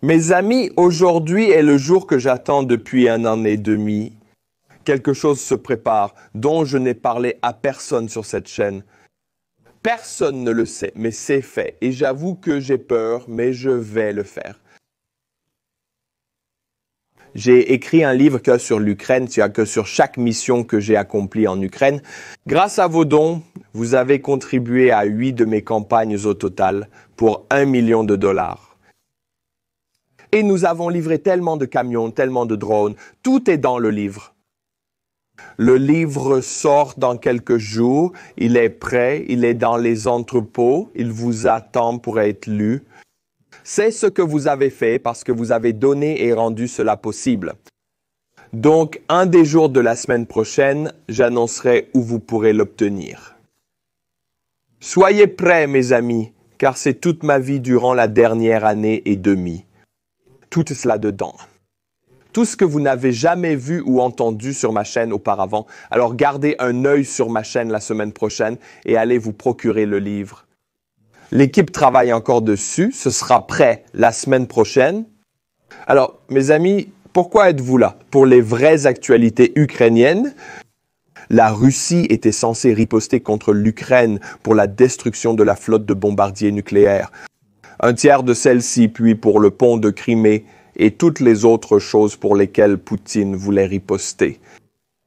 Mes amis, aujourd'hui est le jour que j'attends depuis 1 an et demi. Quelque chose se prépare, dont je n'ai parlé à personne sur cette chaîne. Personne ne le sait, mais c'est fait. Et j'avoue que j'ai peur, mais je vais le faire. J'ai écrit un livre que sur l'Ukraine, c'est-à-dire que sur chaque mission que j'ai accomplie en Ukraine. Grâce à vos dons, vous avez contribué à 8 de mes campagnes au total pour 1 million de dollars. Et nous avons livré tellement de camions, tellement de drones. Tout est dans le livre. Le livre sort dans quelques jours. Il est prêt. Il est dans les entrepôts. Il vous attend pour être lu. C'est ce que vous avez fait parce que vous avez donné et rendu cela possible. Donc, un des jours de la semaine prochaine, j'annoncerai où vous pourrez l'obtenir. Soyez prêts, mes amis, car c'est toute ma vie durant la dernière année et demie. Tout cela dedans. Tout ce que vous n'avez jamais vu ou entendu sur ma chaîne auparavant. Alors gardez un œil sur ma chaîne la semaine prochaine et allez vous procurer le livre. L'équipe travaille encore dessus. Ce sera prêt la semaine prochaine. Alors, mes amis, pourquoi êtes-vous là? Pour les vraies actualités ukrainiennes. La Russie était censée riposter contre l'Ukraine pour la destruction de la flotte de bombardiers nucléaires. Un tiers de celle-ci, puis pour le pont de Crimée et toutes les autres choses pour lesquelles Poutine voulait riposter.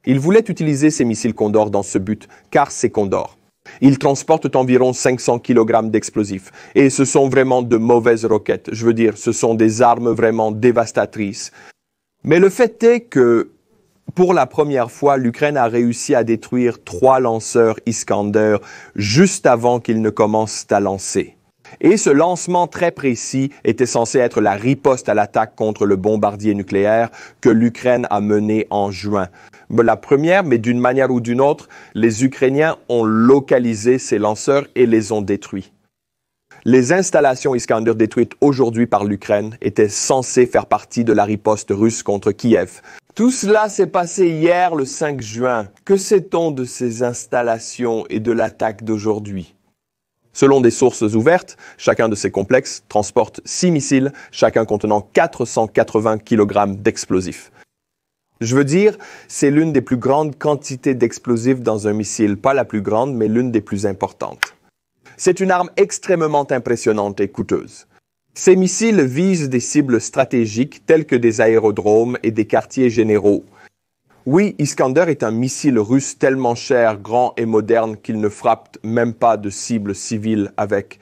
Il voulait utiliser ces missiles Condor dans ce but, car c'est Condor. Ils transportent environ 500 kg d'explosifs. Et ce sont vraiment de mauvaises roquettes. Je veux dire, ce sont des armes vraiment dévastatrices. Mais le fait est que, pour la première fois, l'Ukraine a réussi à détruire 3 lanceurs Iskander juste avant qu'ils ne commencent à lancer. Et ce lancement très précis était censé être la riposte à l'attaque contre le bombardier nucléaire que l'Ukraine a mené en juin. La première, mais d'une manière ou d'une autre, les Ukrainiens ont localisé ces lanceurs et les ont détruits. Les installations Iskander détruites aujourd'hui par l'Ukraine étaient censées faire partie de la riposte russe contre Kiev. Tout cela s'est passé hier, le 5 juin. Que sait-on de ces installations et de l'attaque d'aujourd'hui? Selon des sources ouvertes, chacun de ces complexes transporte 6 missiles, chacun contenant 480 kg d'explosifs. Je veux dire, c'est l'une des plus grandes quantités d'explosifs dans un missile. Pas la plus grande, mais l'une des plus importantes. C'est une arme extrêmement impressionnante et coûteuse. Ces missiles visent des cibles stratégiques telles que des aérodromes et des quartiers généraux. Oui, Iskander est un missile russe tellement cher, grand et moderne qu'il ne frappe même pas de cibles civiles avec.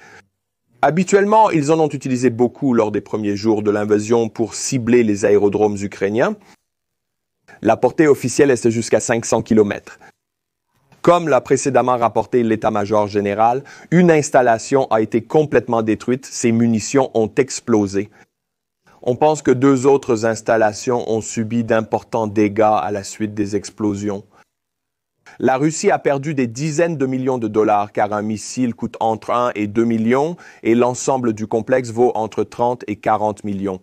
Habituellement, ils en ont utilisé beaucoup lors des premiers jours de l'invasion pour cibler les aérodromes ukrainiens. La portée officielle est jusqu'à 500 km. Comme l'a précédemment rapporté l'état-major général, une installation a été complètement détruite, ses munitions ont explosé. On pense que 2 autres installations ont subi d'importants dégâts à la suite des explosions. La Russie a perdu des dizaines de millions de dollars car un missile coûte entre 1 et 2 millions et l'ensemble du complexe vaut entre 30 et 40 millions.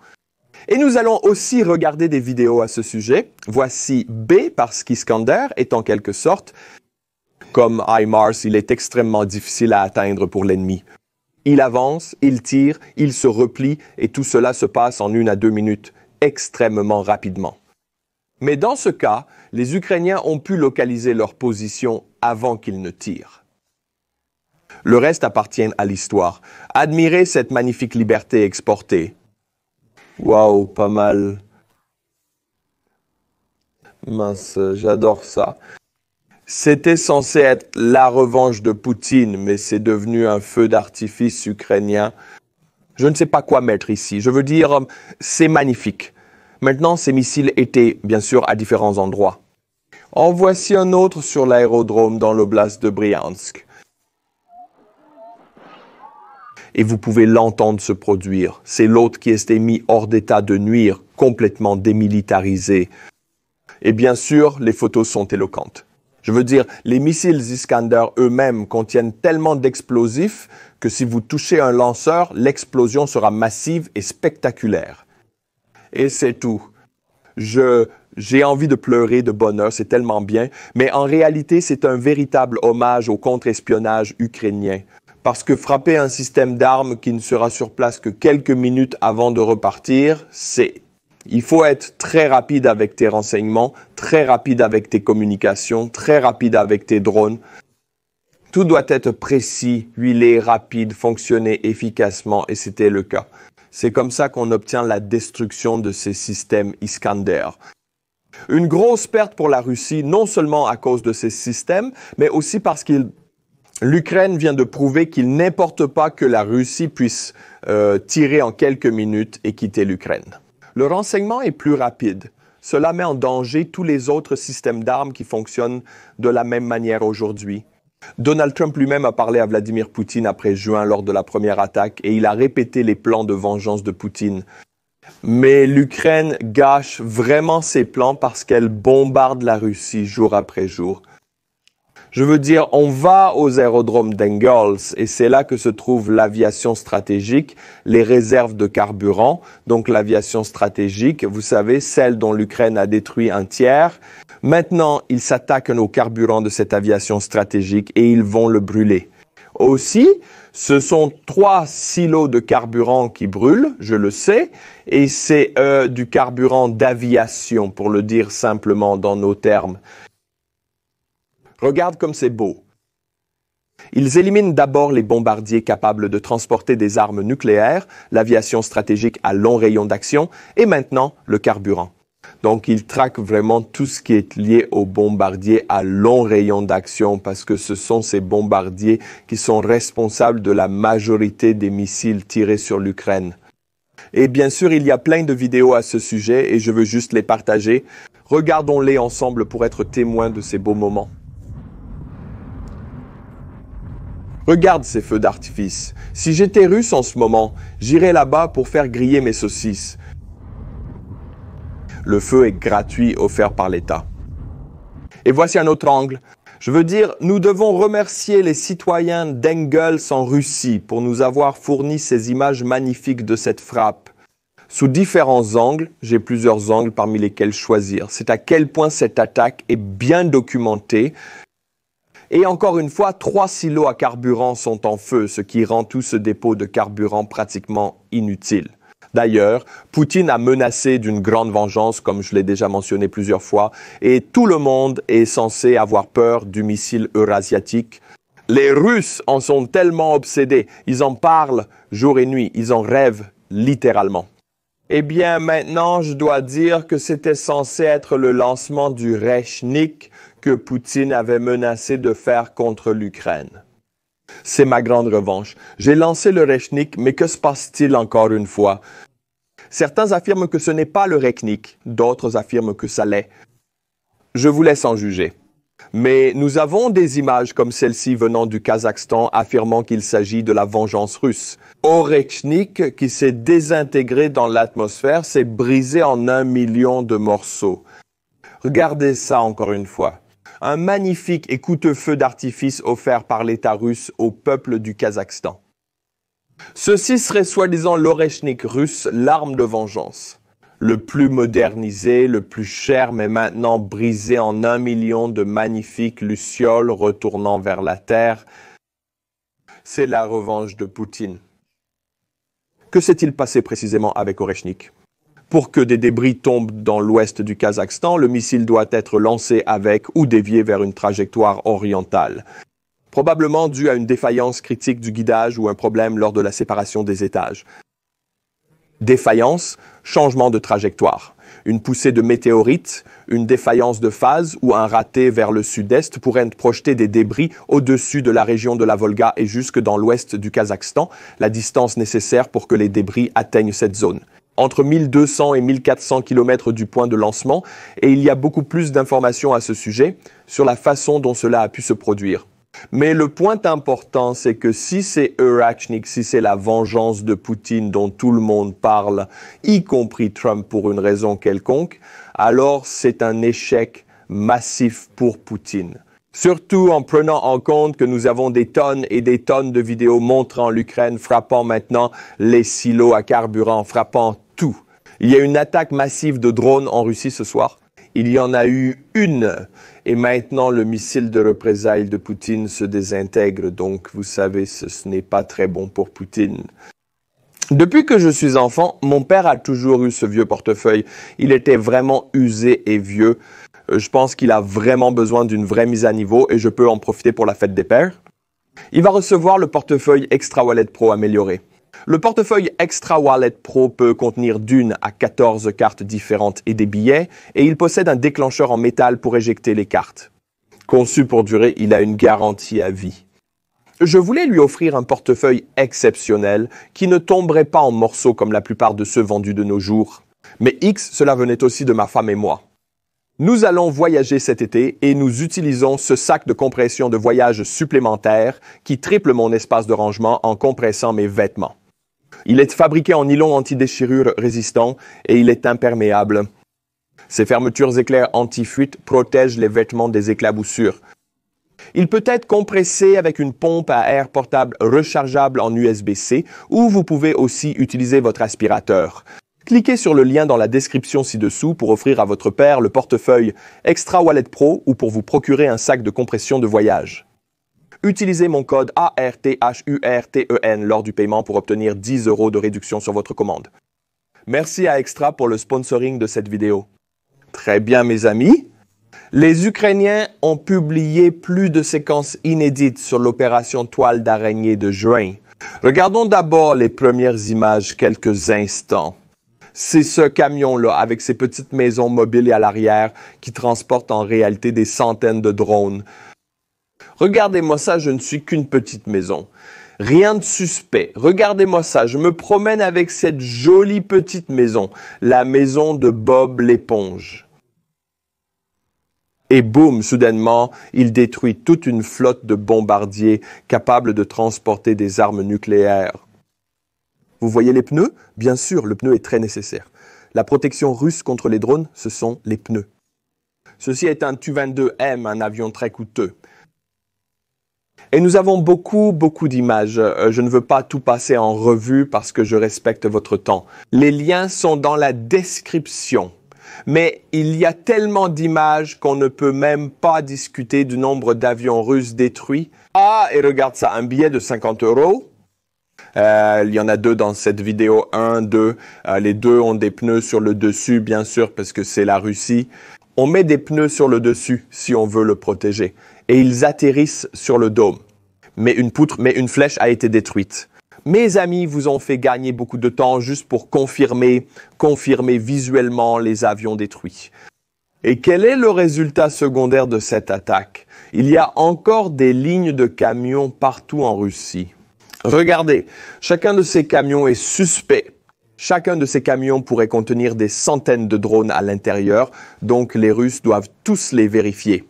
Et nous allons aussi regarder des vidéos à ce sujet. Voici B parce qu'Iskander est en quelque sorte, comme HIMARS, il est extrêmement difficile à atteindre pour l'ennemi. Il avance, il tire, il se replie et tout cela se passe en 1 à 2 minutes, extrêmement rapidement. Mais dans ce cas, les Ukrainiens ont pu localiser leur position avant qu'ils ne tirent. Le reste appartient à l'histoire. Admirez cette magnifique liberté exportée. Waouh, pas mal. Mince, j'adore ça. C'était censé être la revanche de Poutine, mais c'est devenu un feu d'artifice ukrainien. Je ne sais pas quoi mettre ici. Je veux dire, c'est magnifique. Maintenant, ces missiles étaient, bien sûr, à différents endroits. En voici un autre sur l'aérodrome dans l'oblast de Bryansk. Et vous pouvez l'entendre se produire. C'est l'autre qui était mis hors d'état de nuire, complètement démilitarisé. Et bien sûr, les photos sont éloquentes. Je veux dire, les missiles Iskander eux-mêmes contiennent tellement d'explosifs que si vous touchez un lanceur, l'explosion sera massive et spectaculaire. Et c'est tout. J'ai envie de pleurer de bonheur, c'est tellement bien. Mais en réalité, c'est un véritable hommage au contre-espionnage ukrainien. Parce que frapper un système d'armes qui ne sera sur place que quelques minutes avant de repartir, il faut être très rapide avec tes renseignements, très rapide avec tes communications, très rapide avec tes drones. Tout doit être précis, huilé, rapide, fonctionner efficacement, et c'était le cas. C'est comme ça qu'on obtient la destruction de ces systèmes Iskander. Une grosse perte pour la Russie, non seulement à cause de ces systèmes, mais aussi parce que l'Ukraine vient de prouver qu'il n'importe pas que la Russie puisse tirer en quelques minutes et quitter l'Ukraine. Le renseignement est plus rapide. Cela met en danger tous les autres systèmes d'armes qui fonctionnent de la même manière aujourd'hui. Donald Trump lui-même a parlé à Vladimir Poutine après juin lors de la première attaque et il a répété les plans de vengeance de Poutine. Mais l'Ukraine gâche vraiment ses plans parce qu'elle bombarde la Russie jour après jour. Je veux dire, on va aux aérodromes d'Engels et c'est là que se trouve l'aviation stratégique, les réserves de carburant. Donc l'aviation stratégique, vous savez, celle dont l'Ukraine a détruit un tiers. Maintenant, ils s'attaquent au carburant de cette aviation stratégique et ils vont le brûler. Aussi, ce sont 3 silos de carburant qui brûlent, je le sais, et c'est du carburant d'aviation, pour le dire simplement dans nos termes. Regarde comme c'est beau. Ils éliminent d'abord les bombardiers capables de transporter des armes nucléaires, l'aviation stratégique à long rayon d'action, et maintenant le carburant. Donc ils traquent vraiment tout ce qui est lié aux bombardiers à long rayon d'action parce que ce sont ces bombardiers qui sont responsables de la majorité des missiles tirés sur l'Ukraine. Et bien sûr, il y a plein de vidéos à ce sujet et je veux juste les partager. Regardons-les ensemble pour être témoins de ces beaux moments. Regarde ces feux d'artifice. Si j'étais russe en ce moment, j'irais là-bas pour faire griller mes saucisses. Le feu est gratuit, offert par l'État. Et voici un autre angle. Je veux dire, nous devons remercier les citoyens d'Engels en Russie pour nous avoir fourni ces images magnifiques de cette frappe. Sous différents angles, j'ai plusieurs angles parmi lesquels choisir. C'est à quel point cette attaque est bien documentée. Et encore une fois, 3 silos à carburant sont en feu, ce qui rend tout ce dépôt de carburant pratiquement inutile. D'ailleurs, Poutine a menacé d'une grande vengeance, comme je l'ai déjà mentionné plusieurs fois, et tout le monde est censé avoir peur du missile eurasiatique. Les Russes en sont tellement obsédés, ils en parlent jour et nuit, ils en rêvent littéralement. Eh bien, maintenant, je dois dire que c'était censé être le lancement du Rechnik que Poutine avait menacé de faire contre l'Ukraine. C'est ma grande revanche. J'ai lancé le Rechnik, mais que se passe-t-il encore une fois? Certains affirment que ce n'est pas le Rechnik, d'autres affirment que ça l'est. Je vous laisse en juger. Mais nous avons des images comme celle-ci venant du Kazakhstan affirmant qu'il s'agit de la vengeance russe. Orechnik, qui s'est désintégré dans l'atmosphère, s'est brisé en 1 million de morceaux. Regardez ça encore une fois. Un magnifique et coûteux feu d'artifice offert par l'État russe au peuple du Kazakhstan. Ceci serait soi-disant l'Orechnik russe, l'arme de vengeance. Le plus modernisé, le plus cher, mais maintenant brisé en 1 million de magnifiques lucioles retournant vers la terre. C'est la revanche de Poutine. Que s'est-il passé précisément avec Orechnik? Pour que des débris tombent dans l'ouest du Kazakhstan, le missile doit être lancé avec ou dévié vers une trajectoire orientale. Probablement dû à une défaillance critique du guidage ou un problème lors de la séparation des étages. Défaillance, changement de trajectoire. Une poussée de météorites, une défaillance de phase ou un raté vers le sud-est pourraient projeter des débris au-dessus de la région de la Volga et jusque dans l'ouest du Kazakhstan, la distance nécessaire pour que les débris atteignent cette zone. Entre 1200 et 1400 km du point de lancement, et il y a beaucoup plus d'informations à ce sujet sur la façon dont cela a pu se produire. Mais le point important, c'est que si c'est Orechnik, si c'est la vengeance de Poutine dont tout le monde parle, y compris Trump pour une raison quelconque, alors c'est un échec massif pour Poutine. Surtout en prenant en compte que nous avons des tonnes et des tonnes de vidéos montrant l'Ukraine frappant maintenant les silos à carburant, frappant tout. Il y a une attaque massive de drones en Russie ce soir. Il y en a eu une. Et maintenant, le missile de représailles de Poutine se désintègre. Donc, vous savez, ce n'est pas très bon pour Poutine. Depuis que je suis enfant, mon père a toujours eu ce vieux portefeuille. Il était vraiment usé et vieux. Je pense qu'il a vraiment besoin d'une vraie mise à niveau et je peux en profiter pour la fête des pères. Il va recevoir le portefeuille Extra Wallet Pro amélioré. Le portefeuille Extra Wallet Pro peut contenir d'1 à 14 cartes différentes et des billets, et il possède un déclencheur en métal pour éjecter les cartes. Conçu pour durer, il a une garantie à vie. Je voulais lui offrir un portefeuille exceptionnel qui ne tomberait pas en morceaux comme la plupart de ceux vendus de nos jours. Mais X, cela venait aussi de ma femme et moi. Nous allons voyager cet été et nous utilisons ce sac de compression de voyage supplémentaire qui triple mon espace de rangement en compressant mes vêtements. Il est fabriqué en nylon anti-déchirure résistant et il est imperméable. Ses fermetures éclairs anti-fuite protègent les vêtements des éclaboussures. Il peut être compressé avec une pompe à air portable rechargeable en USB-C ou vous pouvez aussi utiliser votre aspirateur. Cliquez sur le lien dans la description ci-dessous pour offrir à votre père le portefeuille Extra Wallet Pro ou pour vous procurer un sac de compression de voyage. Utilisez mon code ARTHURTEN lors du paiement pour obtenir 10 € de réduction sur votre commande. Merci à Extra pour le sponsoring de cette vidéo. Très bien mes amis. Les Ukrainiens ont publié plus de séquences inédites sur l'opération Toile d'araignée de juin. Regardons d'abord les premières images quelques instants. C'est ce camion-là, avec ses petites maisons mobiles à l'arrière, qui transporte en réalité des centaines de drones. Regardez-moi ça, je ne suis qu'une petite maison. Rien de suspect. Regardez-moi ça, je me promène avec cette jolie petite maison, la maison de Bob l'éponge. Et boum, soudainement, il détruit toute une flotte de bombardiers capables de transporter des armes nucléaires. Vous voyez les pneus? Bien sûr, le pneu est très nécessaire. La protection russe contre les drones, ce sont les pneus. Ceci est un Tu-22M, un avion très coûteux. Et nous avons beaucoup d'images. Je ne veux pas tout passer en revue parce que je respecte votre temps. Les liens sont dans la description. Mais il y a tellement d'images qu'on ne peut même pas discuter du nombre d'avions russes détruits. Ah, et regarde ça, un billet de 50 €. Il y en a deux dans cette vidéo, 1, 2. Les deux ont des pneus sur le dessus, bien sûr, parce que c'est la Russie. On met des pneus sur le dessus si on veut le protéger. Et ils atterrissent sur le dôme. Mais une flèche a été détruite. Mes amis vous ont fait gagner beaucoup de temps juste pour confirmer visuellement les avions détruits. Et quel est le résultat secondaire de cette attaque? Il y a encore des lignes de camions partout en Russie. Regardez, chacun de ces camions est suspect. Chacun de ces camions pourrait contenir des centaines de drones à l'intérieur, donc les Russes doivent tous les vérifier.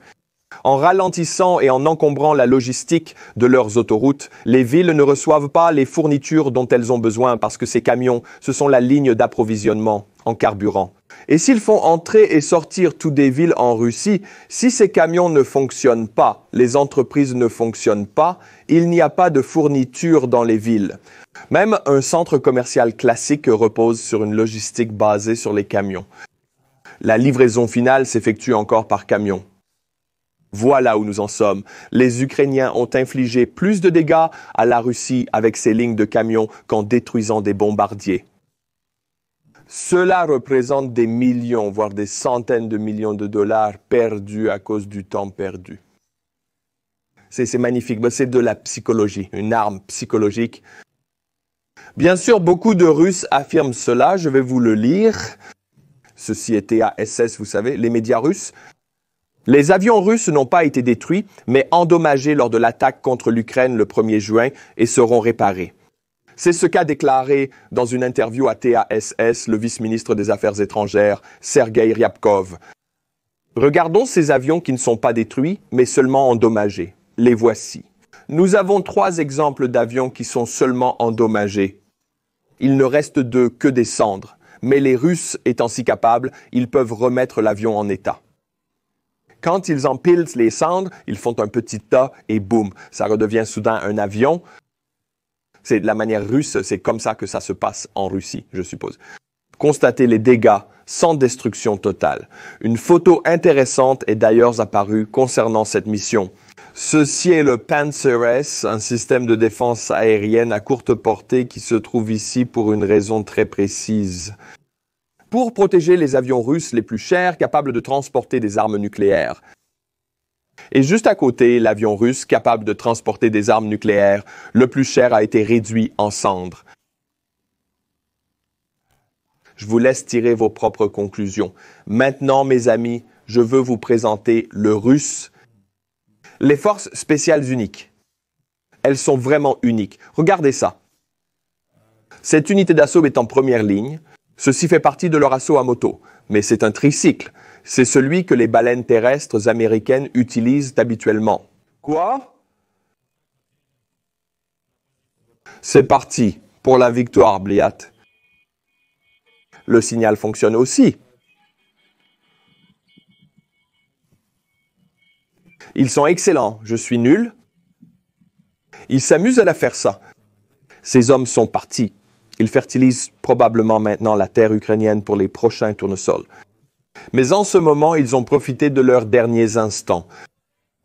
En ralentissant et en encombrant la logistique de leurs autoroutes, les villes ne reçoivent pas les fournitures dont elles ont besoin parce que ces camions, ce sont la ligne d'approvisionnement en carburant. Et s'ils font entrer et sortir toutes des villes en Russie, si ces camions ne fonctionnent pas, les entreprises ne fonctionnent pas, il n'y a pas de fourniture dans les villes. Même un centre commercial classique repose sur une logistique basée sur les camions. La livraison finale s'effectue encore par camion. Voilà où nous en sommes. Les Ukrainiens ont infligé plus de dégâts à la Russie avec ces lignes de camions qu'en détruisant des bombardiers. Cela représente des millions, voire des centaines de millions de dollars perdus à cause du temps perdu. C'est magnifique, c'est de la psychologie, une arme psychologique. Bien sûr, beaucoup de Russes affirment cela, je vais vous le lire. Ceci est TASS, vous savez, les médias russes. Les avions russes n'ont pas été détruits, mais endommagés lors de l'attaque contre l'Ukraine le 1er juin et seront réparés. C'est ce qu'a déclaré dans une interview à TASS le vice-ministre des Affaires étrangères, Sergueï Ryabkov. Regardons ces avions qui ne sont pas détruits, mais seulement endommagés. Les voici. Nous avons 3 exemples d'avions qui sont seulement endommagés. Il ne reste d'eux que des cendres, mais les Russes étant si capables, ils peuvent remettre l'avion en état. Quand ils empilent les cendres, ils font un petit tas et boum, ça redevient soudain un avion. C'est de la manière russe, c'est comme ça que ça se passe en Russie, je suppose. Constatez les dégâts, sans destruction totale. Une photo intéressante est d'ailleurs apparue concernant cette mission. Ceci est le Panzer-S, un système de défense aérienne à courte portée qui se trouve ici pour une raison très précise. Pour protéger les avions russes les plus chers capables de transporter des armes nucléaires. Et juste à côté, l'avion russe capable de transporter des armes nucléaires, le plus cher a été réduit en cendres. Je vous laisse tirer vos propres conclusions. Maintenant, mes amis, je veux vous présenter le russe. Les forces spéciales uniques. Elles sont vraiment uniques. Regardez ça. Cette unité d'assaut est en première ligne. Ceci fait partie de leur assaut à moto, mais c'est un tricycle. C'est celui que les baleines terrestres américaines utilisent habituellement. Quoi? C'est parti pour la victoire, Bliat. Le signal fonctionne aussi. Ils sont excellents, je suis nul. Ils s'amusent à la faire ça. Ces hommes sont partis. Ils fertilisent probablement maintenant la terre ukrainienne pour les prochains tournesols. Mais en ce moment, ils ont profité de leurs derniers instants.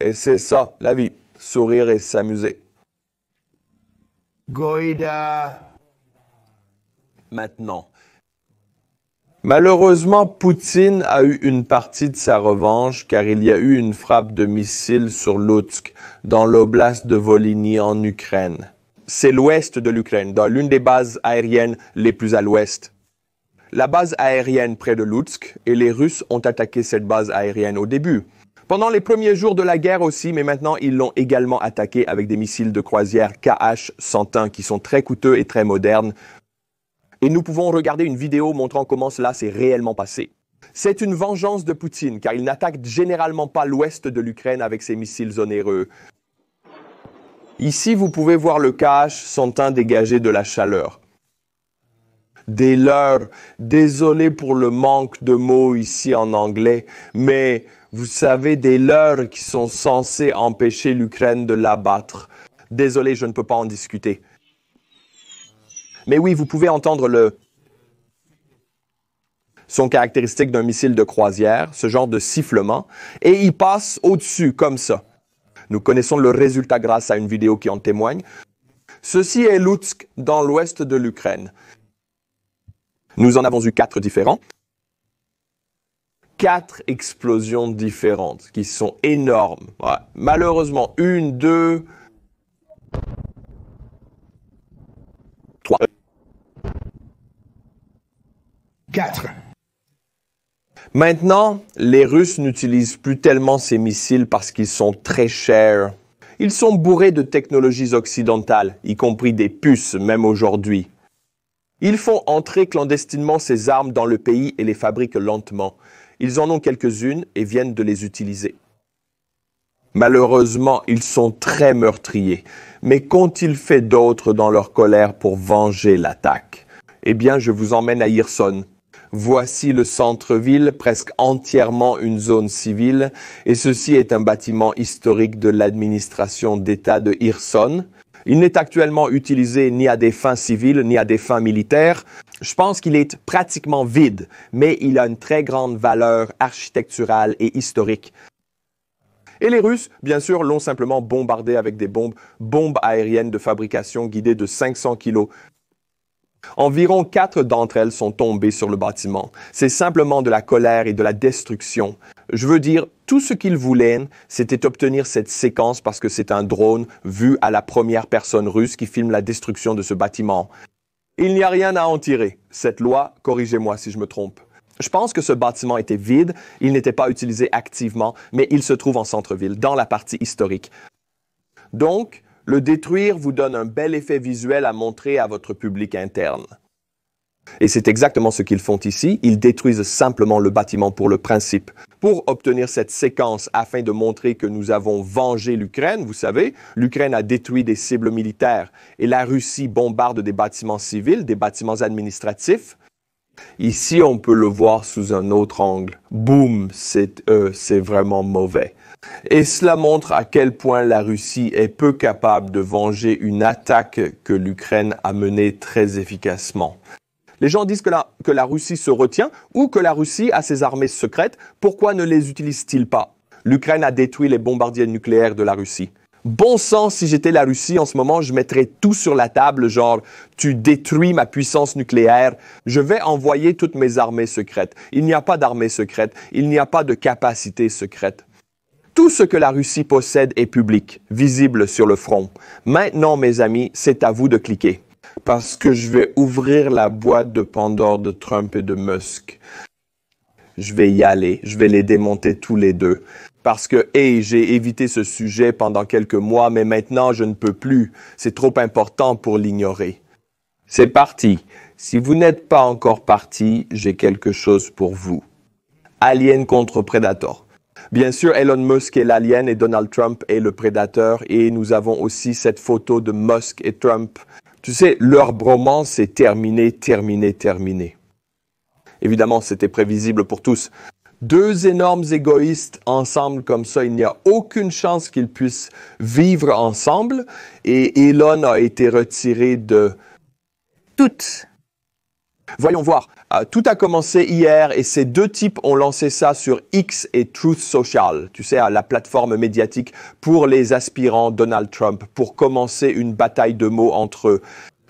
Et c'est ça, la vie. Sourire et s'amuser. Goïda. Maintenant. Malheureusement, Poutine a eu une partie de sa revanche car il y a eu une frappe de missile sur Lutsk, dans l'oblast de Volhynie en Ukraine. C'est l'ouest de l'Ukraine, dans l'une des bases aériennes les plus à l'ouest. La base aérienne près de Lutsk, et les Russes ont attaqué cette base aérienne au début. Pendant les premiers jours de la guerre aussi, mais maintenant ils l'ont également attaqué avec des missiles de croisière Kh-101 qui sont très coûteux et très modernes. Et nous pouvons regarder une vidéo montrant comment cela s'est réellement passé. C'est une vengeance de Poutine, car il n'attaque généralement pas l'ouest de l'Ukraine avec ses missiles onéreux. Ici, vous pouvez voir le Kh-101 dégager de la chaleur. Des leurres, désolé pour le manque de mots ici en anglais, mais vous savez, des leurres qui sont censés empêcher l'Ukraine de l'abattre. Désolé, je ne peux pas en discuter. Mais oui, vous pouvez entendre le son caractéristique d'un missile de croisière, ce genre de sifflement, et il passe au-dessus, comme ça. Nous connaissons le résultat grâce à une vidéo qui en témoigne. Ceci est Lutsk, dans l'ouest de l'Ukraine. Nous en avons eu 4 différents. 4 explosions différentes, qui sont énormes. Ouais. Malheureusement, 1, 2, 3, 4. Maintenant, les Russes n'utilisent plus tellement ces missiles parce qu'ils sont très chers. Ils sont bourrés de technologies occidentales, y compris des puces, même aujourd'hui. Ils font entrer clandestinement ces armes dans le pays et les fabriquent lentement. Ils en ont quelques-unes et viennent de les utiliser. Malheureusement, ils sont très meurtriers. Mais qu'ont-ils fait d'autre dans leur colère pour venger l'attaque? Eh bien, je vous emmène à Kherson. Voici le centre-ville, presque entièrement une zone civile, et ceci est un bâtiment historique de l'administration d'État de Kherson. Il n'est actuellement utilisé ni à des fins civiles, ni à des fins militaires. Je pense qu'il est pratiquement vide, mais il a une très grande valeur architecturale et historique. Et les Russes, bien sûr, l'ont simplement bombardé avec des bombes aériennes de fabrication guidées de 500 kilos. Environ 4 d'entre elles sont tombées sur le bâtiment. C'est simplement de la colère et de la destruction. Je veux dire, tout ce qu'ils voulaient, c'était obtenir cette séquence parce que c'est un drone vu à la première personne russe qui filme la destruction de ce bâtiment. Il n'y a rien à en tirer. Cette loi, corrigez-moi si je me trompe. Je pense que ce bâtiment était vide, il n'était pas utilisé activement, mais il se trouve en centre-ville, dans la partie historique. Donc, le détruire vous donne un bel effet visuel à montrer à votre public interne. Et c'est exactement ce qu'ils font ici. Ils détruisent simplement le bâtiment pour le principe. Pour obtenir cette séquence afin de montrer que nous avons vengé l'Ukraine, vous savez, l'Ukraine a détruit des cibles militaires et la Russie bombarde des bâtiments civils, des bâtiments administratifs. Ici, on peut le voir sous un autre angle. Boum, c'est vraiment mauvais. Et cela montre à quel point la Russie est peu capable de venger une attaque que l'Ukraine a menée très efficacement. Les gens disent que la Russie se retient ou que la Russie a ses armées secrètes. Pourquoi ne les utilise-t-il pas? L'Ukraine a détruit les bombardiers nucléaires de la Russie. Bon sang, si j'étais la Russie en ce moment, je mettrais tout sur la table, genre, tu détruis ma puissance nucléaire, je vais envoyer toutes mes armées secrètes. Il n'y a pas d'armée secrète, il n'y a pas de capacité secrète. Tout ce que la Russie possède est public, visible sur le front. Maintenant, mes amis, c'est à vous de cliquer. Parce que je vais ouvrir la boîte de Pandore de Trump et de Musk. Je vais y aller, je vais les démonter tous les deux. Parce que, hey, j'ai évité ce sujet pendant quelques mois, mais maintenant je ne peux plus. C'est trop important pour l'ignorer. C'est parti. Si vous n'êtes pas encore parti, j'ai quelque chose pour vous. Alien contre Predator. Bien sûr, Elon Musk est l'alien et Donald Trump est le prédateur. Et nous avons aussi cette photo de Musk et Trump. Tu sais, leur bromance est terminée. Évidemment, c'était prévisible pour tous. Deux énormes égoïstes ensemble comme ça, il n'y a aucune chance qu'ils puissent vivre ensemble. Et Elon a été retiré de toutes. Voyons voir. Tout a commencé hier et ces deux types ont lancé ça sur X et Truth Social, tu sais, la plateforme médiatique pour les aspirants Donald Trump, pour commencer une bataille de mots entre eux.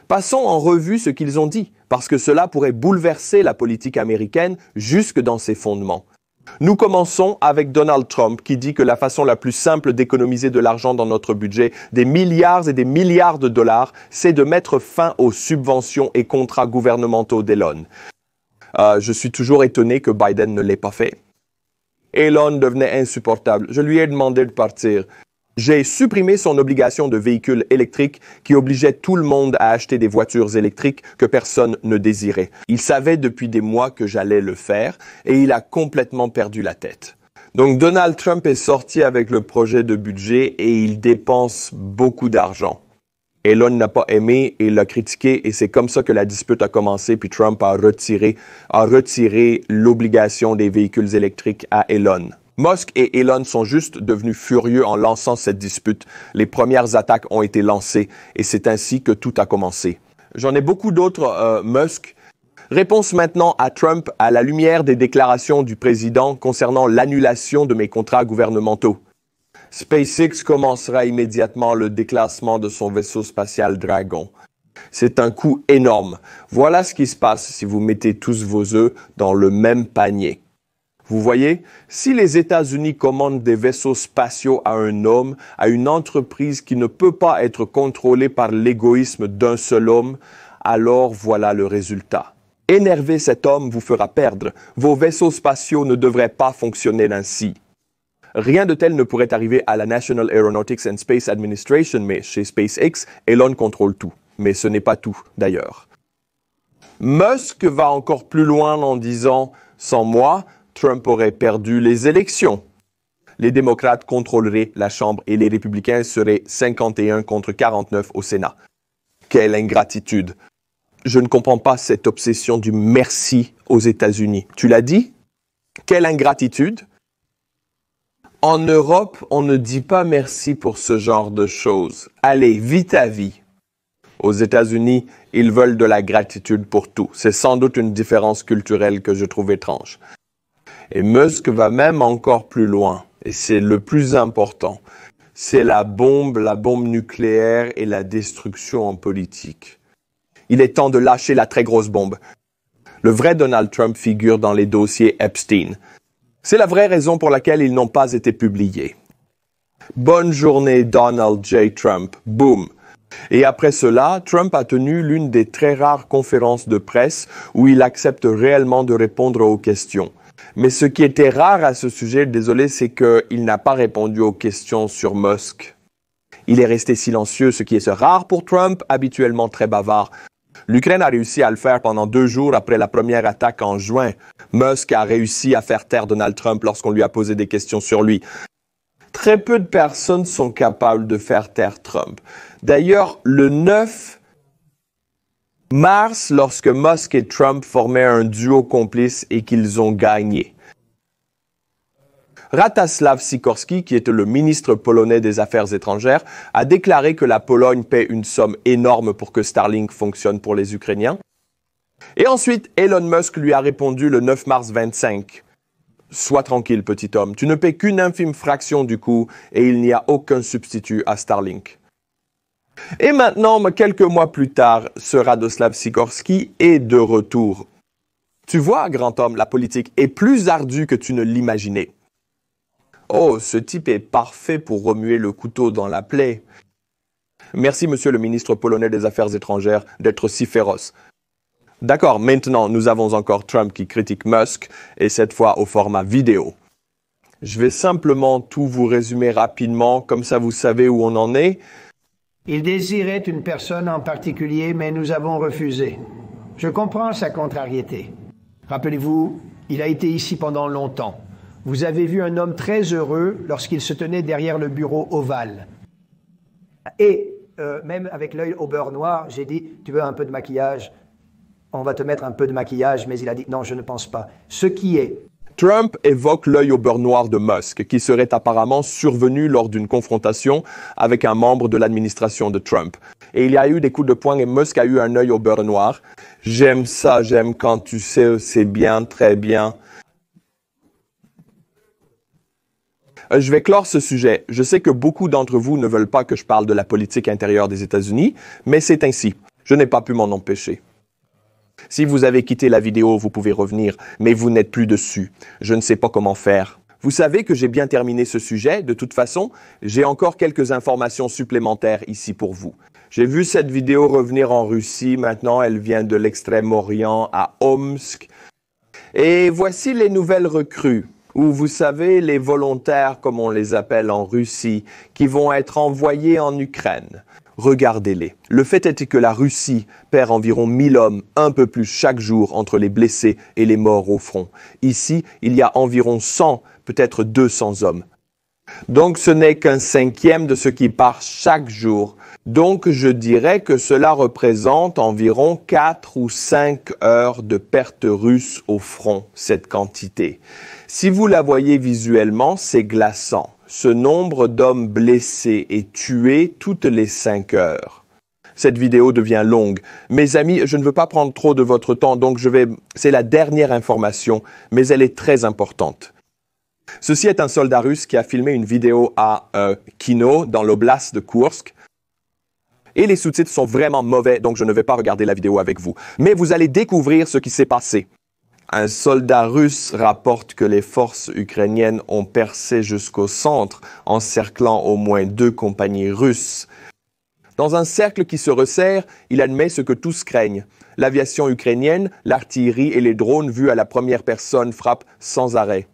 Passons en revue ce qu'ils ont dit, parce que cela pourrait bouleverser la politique américaine jusque dans ses fondements. Nous commençons avec Donald Trump qui dit que la façon la plus simple d'économiser de l'argent dans notre budget, des milliards et des milliards de dollars, c'est de mettre fin aux subventions et contrats gouvernementaux d'Elon. Je suis toujours étonné que Biden ne l'ait pas fait. Elon devenait insupportable. Je lui ai demandé de partir. J'ai supprimé son obligation de véhicules électriques qui obligeait tout le monde à acheter des voitures électriques que personne ne désirait. Il savait depuis des mois que j'allais le faire et il a complètement perdu la tête. Donc Donald Trump est sorti avec le projet de budget et il dépense beaucoup d'argent. Elon n'a pas aimé et l'a critiqué et c'est comme ça que la dispute a commencé puis Trump a retiré l'obligation des véhicules électriques à Elon. Musk et Elon sont juste devenus furieux en lançant cette dispute. Les premières attaques ont été lancées et c'est ainsi que tout a commencé. J'en ai beaucoup d'autres, Musk. Réponse maintenant à Trump à la lumière des déclarations du président concernant l'annulation de mes contrats gouvernementaux. SpaceX commencera immédiatement le déclassement de son vaisseau spatial Dragon. C'est un coût énorme. Voilà ce qui se passe si vous mettez tous vos œufs dans le même panier. Vous voyez, si les États-Unis commandent des vaisseaux spatiaux à un homme, à une entreprise qui ne peut pas être contrôlée par l'égoïsme d'un seul homme, alors voilà le résultat. Énerver cet homme vous fera perdre. Vos vaisseaux spatiaux ne devraient pas fonctionner ainsi. Rien de tel ne pourrait arriver à la National Aeronautics and Space Administration, mais chez SpaceX, Elon contrôle tout. Mais ce n'est pas tout, d'ailleurs. Musk va encore plus loin en disant « Sans moi, Trump aurait perdu les élections. Les démocrates contrôleraient la Chambre et les républicains seraient 51 contre 49 au Sénat. » Quelle ingratitude! Je ne comprends pas cette obsession du merci aux États-Unis. Tu l'as dit? Quelle ingratitude! En Europe, on ne dit pas merci pour ce genre de choses. Allez, vis ta vie. Aux États-Unis, ils veulent de la gratitude pour tout. C'est sans doute une différence culturelle que je trouve étrange. Et Musk va même encore plus loin. Et c'est le plus important. C'est la bombe nucléaire et la destruction en politique. Il est temps de lâcher la très grosse bombe. Le vrai Donald Trump figure dans les dossiers Epstein. C'est la vraie raison pour laquelle ils n'ont pas été publiés. Bonne journée, Donald J. Trump. Boum. Et après cela, Trump a tenu l'une des très rares conférences de presse où il accepte réellement de répondre aux questions. Mais ce qui était rare à ce sujet, désolé, c'est qu'il n'a pas répondu aux questions sur Musk. Il est resté silencieux, ce qui est rare pour Trump, habituellement très bavard. L'Ukraine a réussi à le faire pendant 2 jours après la première attaque en juin. Musk a réussi à faire taire Donald Trump lorsqu'on lui a posé des questions sur lui. Très peu de personnes sont capables de faire taire Trump. D'ailleurs, le 9 mars, lorsque Musk et Trump formaient un duo complice et qu'ils ont gagné, Rataslav Sikorski, qui était le ministre polonais des Affaires étrangères, a déclaré que la Pologne paie une somme énorme pour que Starlink fonctionne pour les Ukrainiens. Et ensuite, Elon Musk lui a répondu le 9 mars 25. Sois tranquille, petit homme, tu ne paies qu'une infime fraction du coût et il n'y a aucun substitut à Starlink. Et maintenant, quelques mois plus tard, ce Radoslav Sikorski est de retour. Tu vois, grand homme, la politique est plus ardue que tu ne l'imaginais. Oh, ce type est parfait pour remuer le couteau dans la plaie. Merci, monsieur le ministre polonais des Affaires étrangères, d'être si féroce. D'accord, maintenant, nous avons encore Trump qui critique Musk, et cette fois au format vidéo. Je vais simplement tout vous résumer rapidement, comme ça vous savez où on en est. Il désirait une personne en particulier, mais nous avons refusé. Je comprends sa contrariété. Rappelez-vous, il a été ici pendant longtemps. Vous avez vu un homme très heureux lorsqu'il se tenait derrière le bureau ovale. Et même avec l'œil au beurre noir, j'ai dit, tu veux un peu de maquillage ? On va te mettre un peu de maquillage, mais il a dit, non, je ne pense pas. Ce qui est... Trump évoque l'œil au beurre noir de Musk, qui serait apparemment survenu lors d'une confrontation avec un membre de l'administration de Trump. Et il y a eu des coups de poing et Musk a eu un œil au beurre noir. J'aime ça, j'aime quand tu sais, c'est bien, très bien. Je vais clore ce sujet. Je sais que beaucoup d'entre vous ne veulent pas que je parle de la politique intérieure des États-Unis, mais c'est ainsi. Je n'ai pas pu m'en empêcher. Si vous avez quitté la vidéo, vous pouvez revenir, mais vous n'êtes plus dessus. Je ne sais pas comment faire. Vous savez que j'ai bien terminé ce sujet. De toute façon, j'ai encore quelques informations supplémentaires ici pour vous. J'ai vu cette vidéo revenir en Russie. Maintenant, elle vient de l'Extrême-Orient à Omsk. Et voici les nouvelles recrues, ou vous savez, les volontaires, comme on les appelle en Russie, qui vont être envoyés en Ukraine. Regardez-les. Le fait est que la Russie perd environ 1000 hommes, un peu plus chaque jour, entre les blessés et les morts au front. Ici, il y a environ 100, peut-être 200 hommes. Donc ce n'est qu'un cinquième de ce qui part chaque jour. Donc je dirais que cela représente environ 4 ou 5 heures de pertes russes au front, cette quantité. Si vous la voyez visuellement, c'est glaçant. Ce nombre d'hommes blessés et tués toutes les 5 heures. Cette vidéo devient longue. Mes amis, je ne veux pas prendre trop de votre temps, donc c'est la dernière information, mais elle est très importante. Ceci est un soldat russe qui a filmé une vidéo à Kino, dans l'oblast de Kursk. Et les sous-titres sont vraiment mauvais, donc je ne vais pas regarder la vidéo avec vous. Mais vous allez découvrir ce qui s'est passé. Un soldat russe rapporte que les forces ukrainiennes ont percé jusqu'au centre, encerclant au moins 2 compagnies russes. Dans un cercle qui se resserre, il admet ce que tous craignent. L'aviation ukrainienne, l'artillerie et les drones vus à la première personne frappent sans arrêt.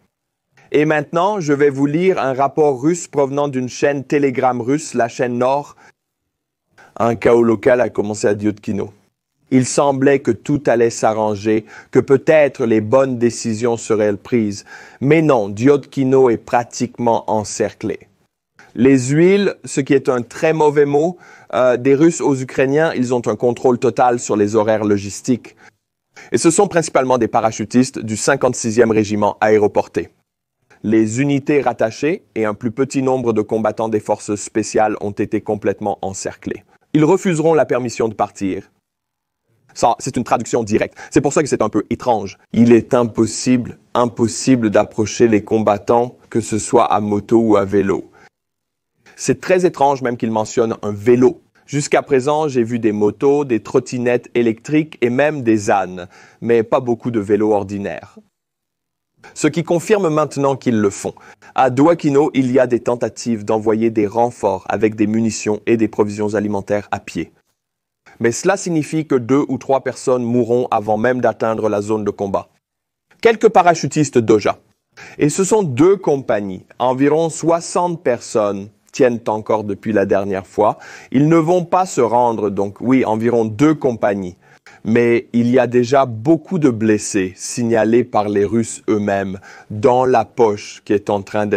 Et maintenant, je vais vous lire un rapport russe provenant d'une chaîne Telegram russe, la chaîne Nord. Un chaos local a commencé à Diotkino. Il semblait que tout allait s'arranger, que peut-être les bonnes décisions seraient prises. Mais non, Diotkino est pratiquement encerclé. Les huiles, ce qui est un très mauvais mot, des Russes aux Ukrainiens, ils ont un contrôle total sur les horaires logistiques. Et ce sont principalement des parachutistes du 56e régiment aéroporté. Les unités rattachées et un plus petit nombre de combattants des forces spéciales ont été complètement encerclés. Ils refuseront la permission de partir. Ça, c'est une traduction directe. C'est pour ça que c'est un peu étrange. Il est impossible d'approcher les combattants, que ce soit à moto ou à vélo. C'est très étrange même qu'il mentionne un vélo. Jusqu'à présent, j'ai vu des motos, des trottinettes électriques et même des ânes, mais pas beaucoup de vélos ordinaires. Ce qui confirme maintenant qu'ils le font. À Diotkino, il y a des tentatives d'envoyer des renforts avec des munitions et des provisions alimentaires à pied. Mais cela signifie que 2 ou 3 personnes mourront avant même d'atteindre la zone de combat. Quelques parachutistes Doja. Et ce sont 2 compagnies. Environ 60 personnes tiennent encore depuis la dernière fois. Ils ne vont pas se rendre, donc oui, environ 2 compagnies. Mais il y a déjà beaucoup de blessés signalés par les Russes eux-mêmes dans la poche qui est en train d'être